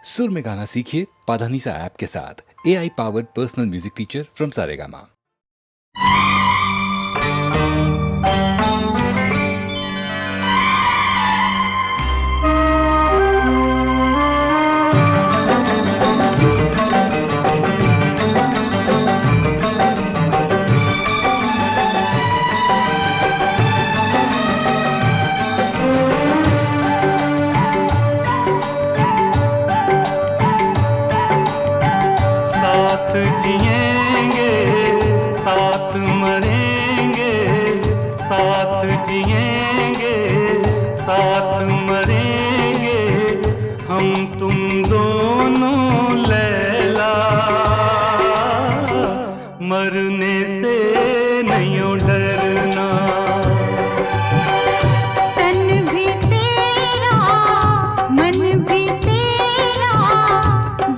सुर में गाना सीखिए पाधानीसा ऐप के साथ। AI powered personal music teacher from Saregama. साथ जिएंगे साथ मरेंगे, साथ जिएंगे साथ मरेंगे, हम तुम दोनों लैला, मरने से नहीं डरना। तन भी तेरा मन भी तेरा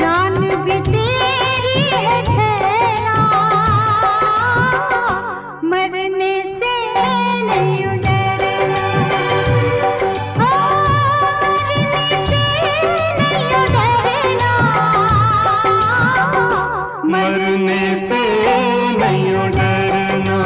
जान भी तेरी है छैला, मरने से नहीं डरना, मरने से नहीं डरना, मरने से नहीं डरना।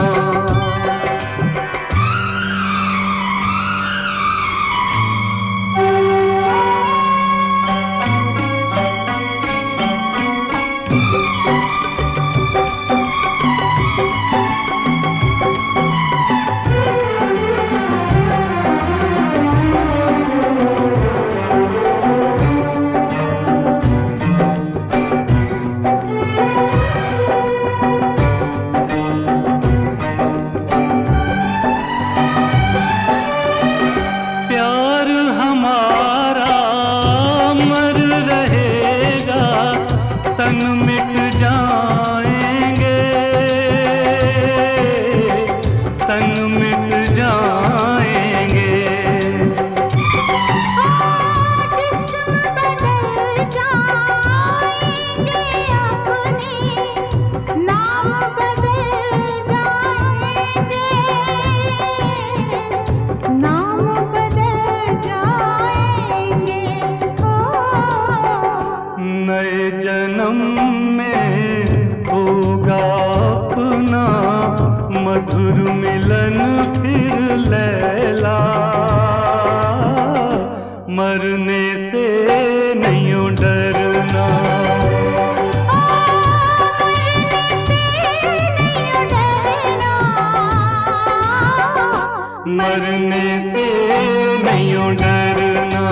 प्यार हमारा अमर रहेगा, तन मिट जाएंगे, तन मिट जाएंगे। जिस्म बदल जाएंगे अपने, नाम बदल जाएंगे, नाम बदल जाएंगे। नए जन्म में होगा अपना मधुर मिलन फिर लैला, मरने से नहीं डरना। मरने से नहीं डरना, मरने से नहीं डरना।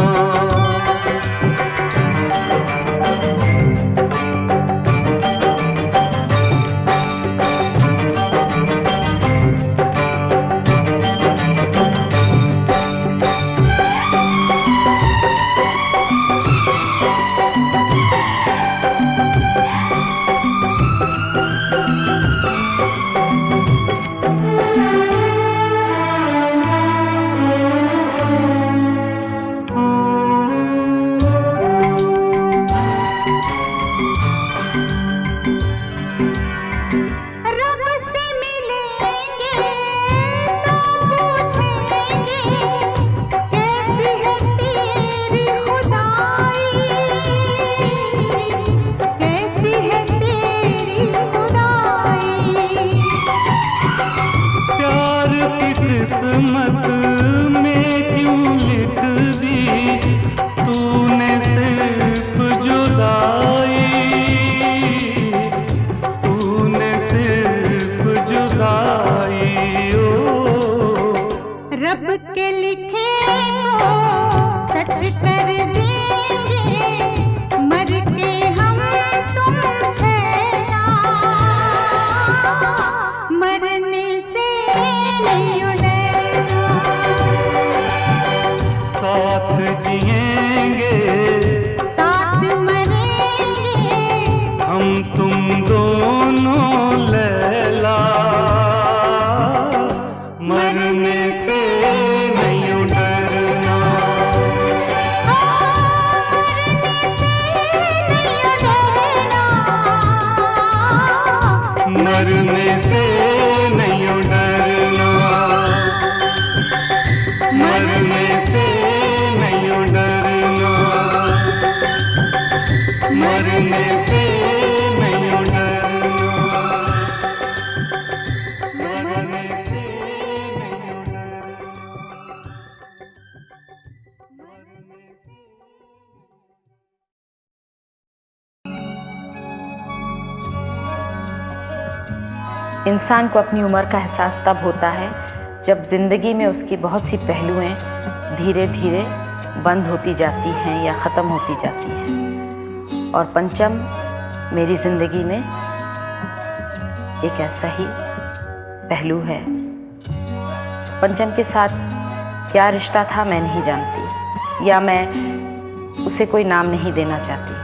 इंसान को अपनी उम्र का एहसास तब होता है जब ज़िंदगी में उसकी बहुत सी पहलुएं धीरे धीरे बंद होती जाती हैं या ख़त्म होती जाती हैं। और पंचम मेरी ज़िंदगी में एक ऐसा ही पहलू है। पंचम के साथ क्या रिश्ता था मैं नहीं जानती, या मैं उसे कोई नाम नहीं देना चाहती।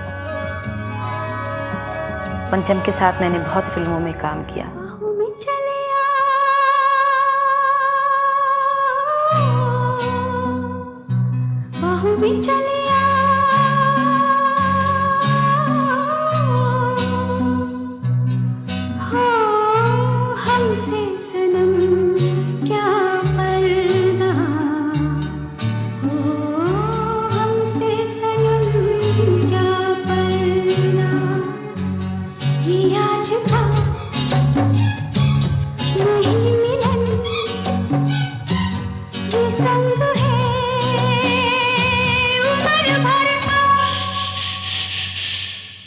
पंचम के साथ मैंने बहुत फिल्मों में काम किया। बाहों में चले आ, बाहों में चले आ, हो हमसे सनम क्या पर्दा, हो हमसे सनम क्या पर्दा, ये आज था नहीं मिलन, ये संग है उम्र भर का,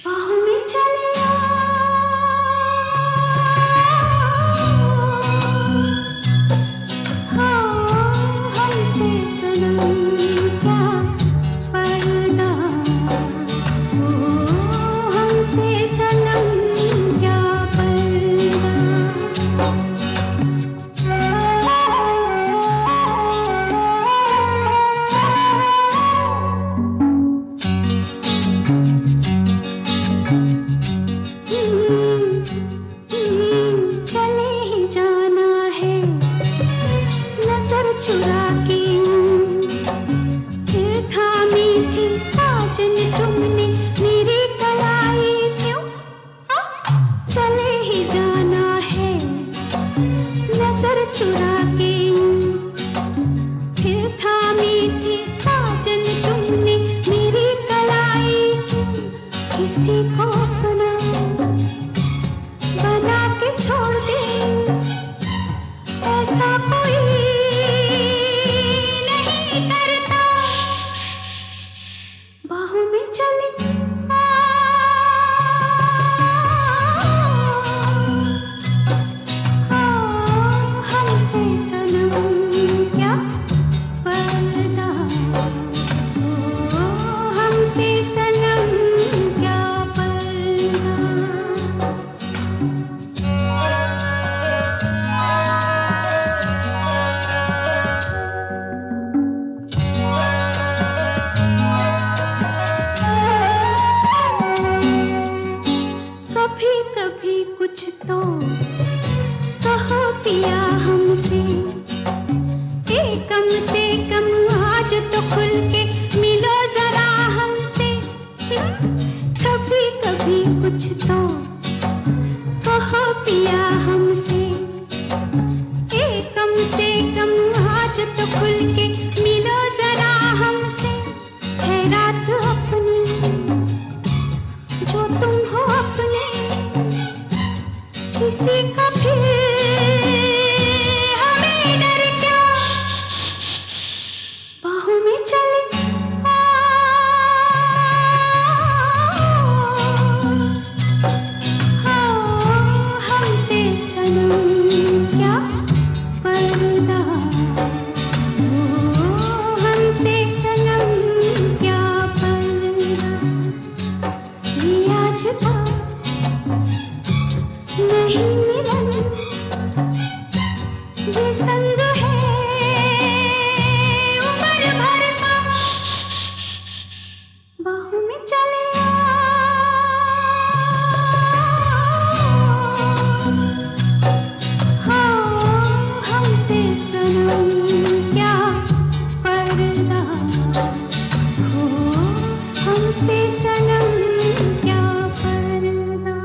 बाहों में चले आ, हाँ हमसे सनम क्या पर्दा, हो हमसे सनम क्या पर्दा। चले ही जाना है नजर चुरा के, फिर थामी थी साजन तुमने मेरी कलाई क्यों, चले ही जाना है नजर चुरा के, फिर थामी थी साजन तुमने मेरी कलाई क्यों, किसी को अपना बना के छोड़ दे ऐसा कोई नहीं करता, बाहों में चले आ, हाँ हमसे सनम क्या पर्दा, हो हमसे सनम क्या पर्दा। कभी कभी कुछ तो कहो पिया हमसे, कम से कम आज तो खुल के मिलो जरा हमसे, कभी कभी कुछ तो कहो पिया हमसे, कम से कम आज तो खुल के मिलो जरा हमसे, है रात अपनी जो तुम हो अपने, किसी का फिर हमें डर क्या, बाहों में चले आ, हाँ हमसे सनम क्या पर्दा, हो हमसे सनम क्या पर्दा, ये आज था नहीं मिलन, ये संग है उम्र भर का, बाहों में चले आ, हाँ हमसे सनम क्या पर्दा, हो हमसे सनम क्या पर्दा।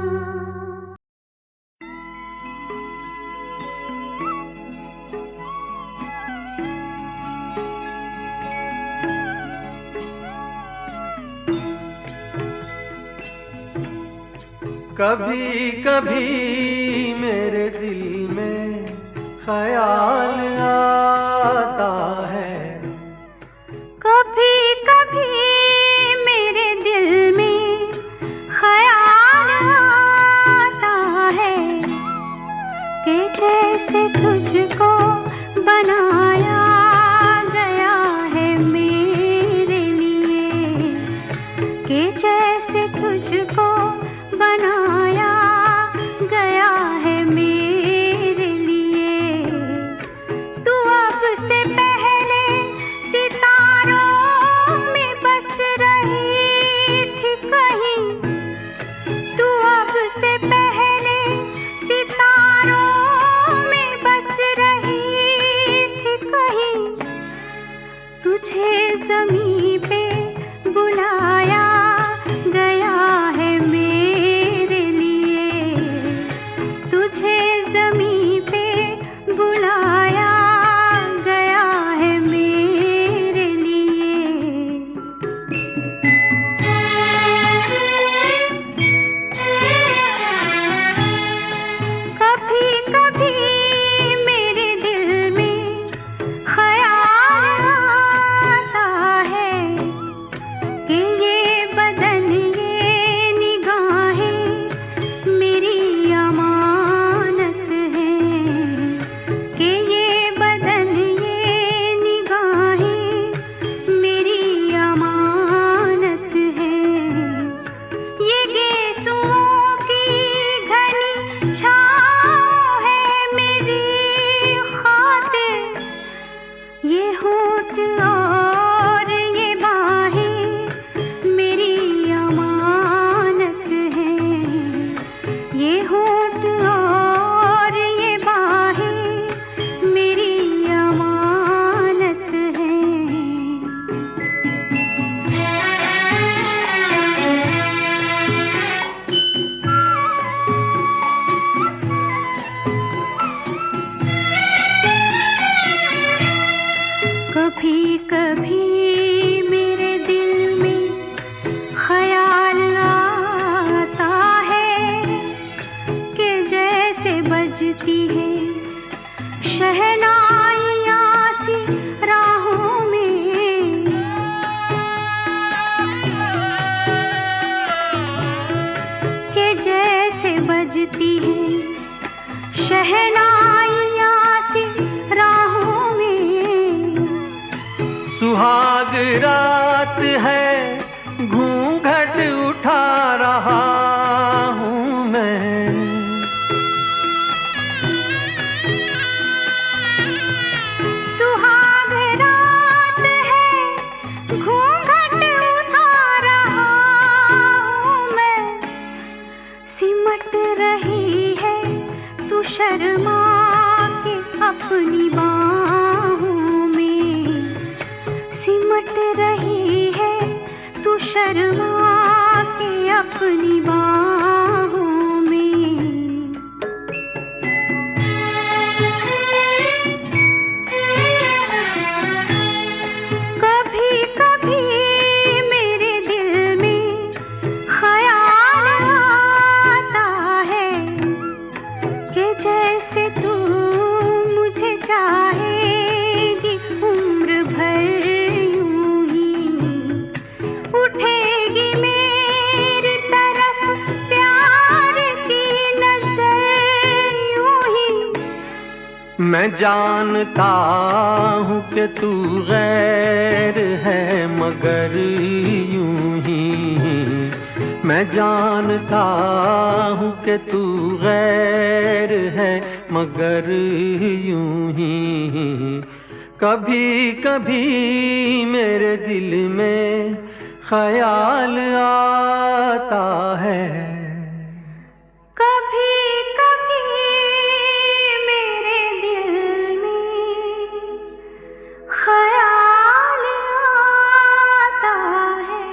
कभी कभी मेरे दिल में ख्याल आता है, कभी कभी मेरे दिल में ख्याल आता है कि जैसे तुझको बनाया गया है मेरे लिए। तू अब से पहले सितारों में बस रही थी कहीं, तू अब से पहले सितारों में बस रही थी कहीं। तुझे ज़मीं पे बुलाया गया है मेरे लिए। तुझे ज़मीं पे बुलाया गया है मेरे लिए। कभी कभी मेरे दिल में ख्याल आता है कि ये बदन ये निगाहें मेरी अमानत हैं, कि ये बदन ये निगाहें मेरी अमानत हैं। ये गेसुओं की घनी छाँव है मेरी खातिर, ये होठ और ये बाहें मेरी अमानत हैं। ये होठ और ये बाहें मेरी अमानत हैं। कभी कभी मेरे दिल में ख्याल आता है कि जैसे बजती है शहनाइयाँ सी राहों में, कि जैसे बजती है शहनाइयाँ सी राहों में। सुहाग रात है घूंघट उठा रहा हूँ मैं। सुहाग रात है घूंघट उठा रहा हूँ मैं। सिमट रही है तू शर्मा के अपनी बाहों में। सिमट रही है तू शर्मा के अपनी बाहों में। कभी कभी मेरे दिल में ख्याल आता है कि जैसे तू मुझे चाहेगी उम्र भर यूं ही। उठेगी मेरी तरफ प्यार की नजर यूं ही। मैं जानता हूँ कि तू गैर है मगर यूं ही। मैं जानता हूँ कि तू गैर है मगर यूं ही। कभी कभी मेरे दिल में ख्याल आता है। कभी कभी मेरे दिल में ख्याल आता है।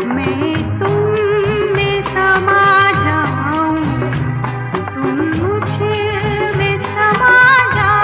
मैं तुम में समा जाऊं, तुम मुझ में समा जाओ।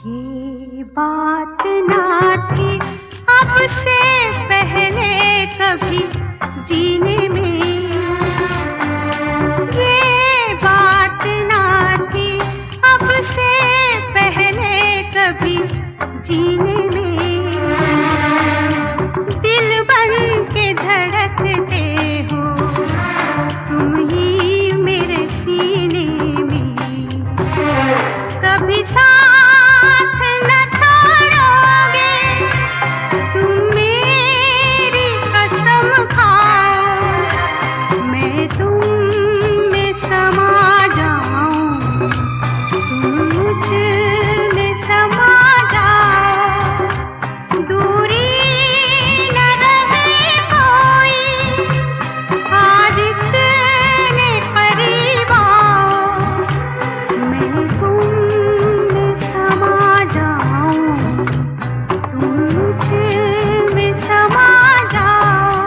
ये बात ना थी अब से पहले कभी जीने में, ये बात ना थी अब से पहले कभी जीने में। दिल बन के धड़कते हो तुम ही मेरे सीने में, कभी साथ न छोड़ोगे तुम मेरी कसम खाओ। मैं तुम में समा जाऊं, तुम मुझ में समा जाओ। दूरी न रहे कोई आज इतने करीब आओ। मैं तुम में समा जाऊं, तुम मुझ में समा जाओ।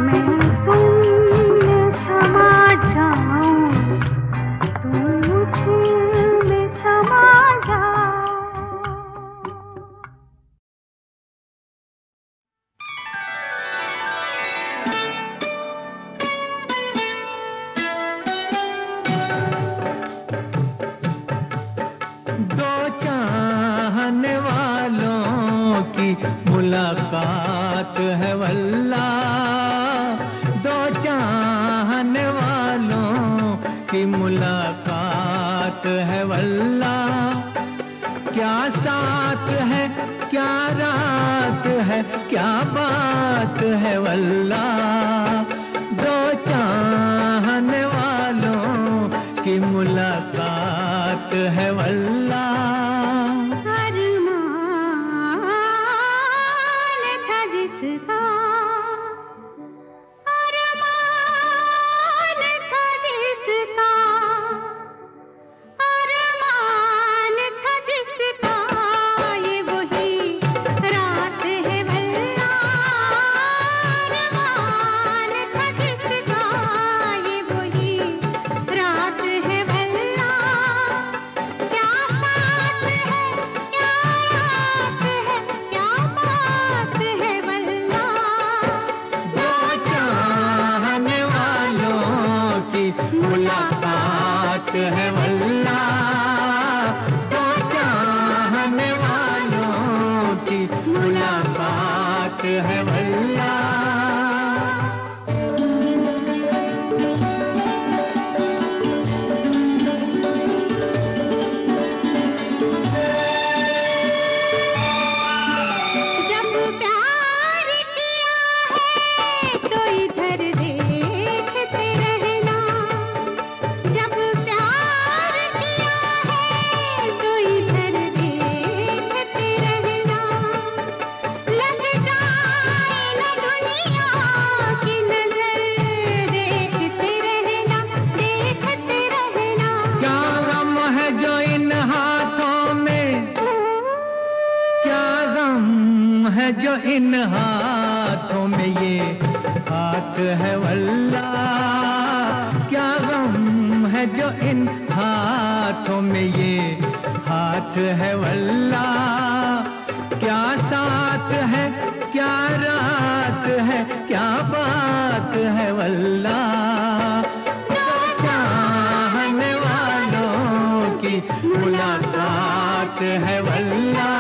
मैं तुम में समा जाऊं, तुम मुझ में समा जाओ। दो चाहने वालों की मुलाकात है वल्ला, दो चाहने वालों की मुलाकात है वल्ला। क्या साथ है क्या रात है क्या बात है वल्ला, दो चाहने वालों की मुलाकात है वल्ला। अरमान था जिसका, अरमान था जिसका, अरमान था जिसका, ये वही रात है वल्ला। अरमान था जिसका, ये वही रात है वल्ला। क्या मुलाकात है वल्ला, दो चाहने वालों की मुलाकात है वल्ला। जो इन हाथों में ये हाथ है वल्ला, क्या गम है जो इन हाथों में ये हाथ है वल्ला। क्या साथ है क्या रात है क्या बात है वल्ला, दो चाहने वालों की मुलाकात है वल्ला।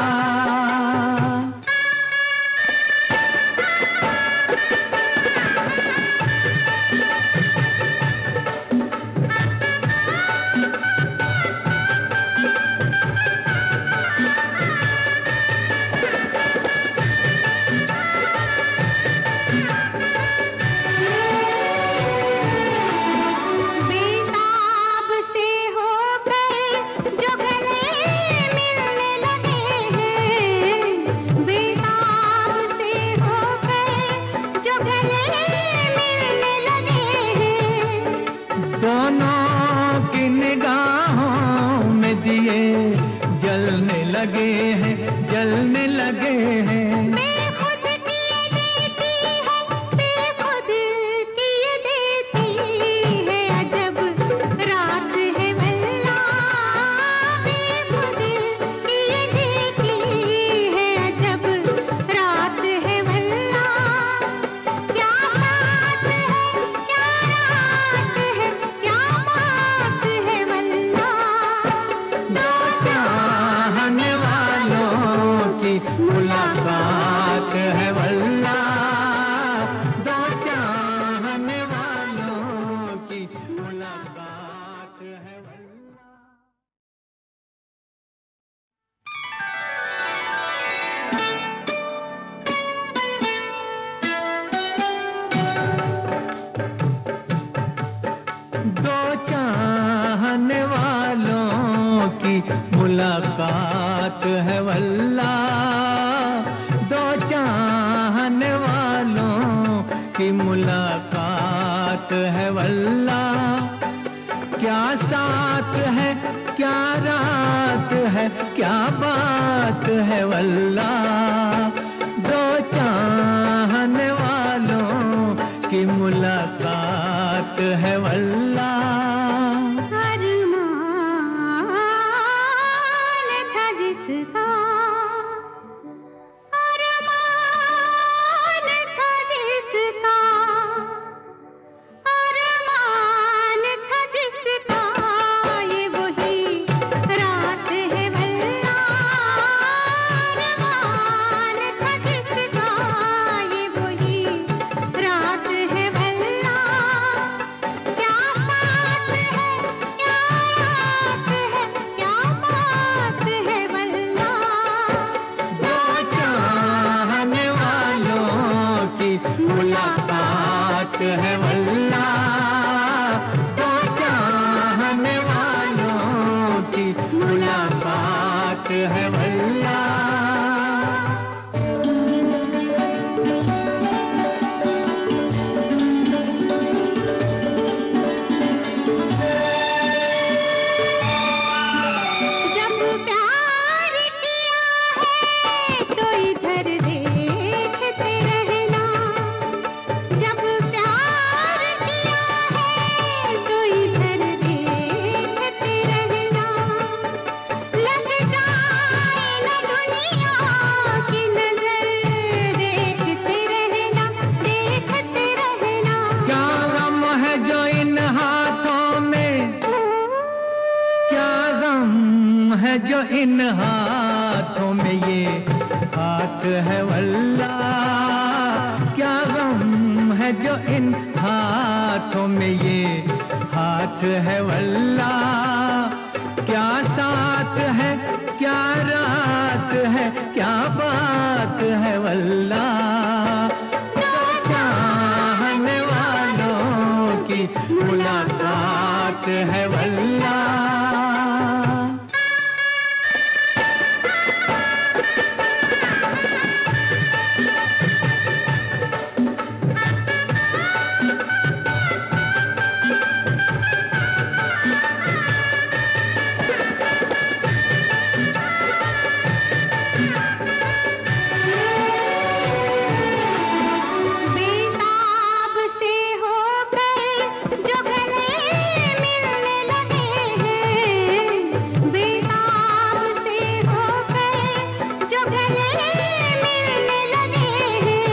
दोनों की निगाहों में दिए जलने लगे हैं, जलने लगे हैं। बेखुद किए देती है, बेखुद किए देती है, अजब रात है वल्ला, बेखुद किए देती है, अजब रात है वल्ला। क्या बात है क्या रात है क्या बात है वल्ला, दो चाहने वालों की मुलाकात है वल्ला, दो चाहने वालों की मुलाकात है वल्ला। दो चाहने वालों की मुलाकात है वल्ला, दो चाहने वालों की मुलाकात है वल्ला। क्या साथ है क्या रात है क्या बात है वल्ला, दो चाहने वालों की मुलाकात है वल्ला। अरमान था जिसका, अरमान था जिसका, अरमान था जिसका, ये वही रात है वल्ला, अरमान था जिसका, ये वही रात है वल्ला। क्या है जो इन हाथों में ये हाथ है वल्ला, क्या गम है जो इन हाथों में ये हाथ है वल्ला, क्या साथ है क्या रात है क्या बात है वल्ला, दो चाहने वालों की मुलाकात है वल्ला। बेताब से होकर जो गले मिलने लगे हैं, बेताब से होकर जो गले मिलने लगे हैं,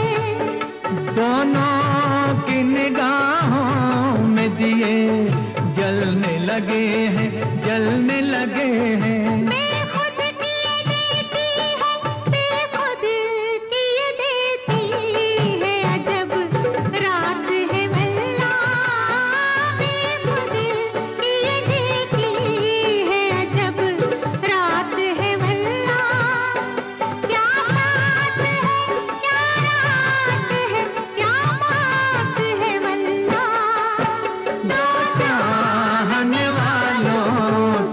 दोनों की निगाहों में दिए जलने लगे हैं, जलने लगे हैं। बेखुद किए देती है, बेखुद किए देती है, अजब रात है वल्ला, बेखुद किए देती है, अजब रात है वल्ला, क्या बात है क्या रात है क्या बात है वल्ला, दो चाहने वालों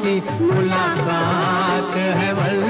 की मुलाकात है वल्ला।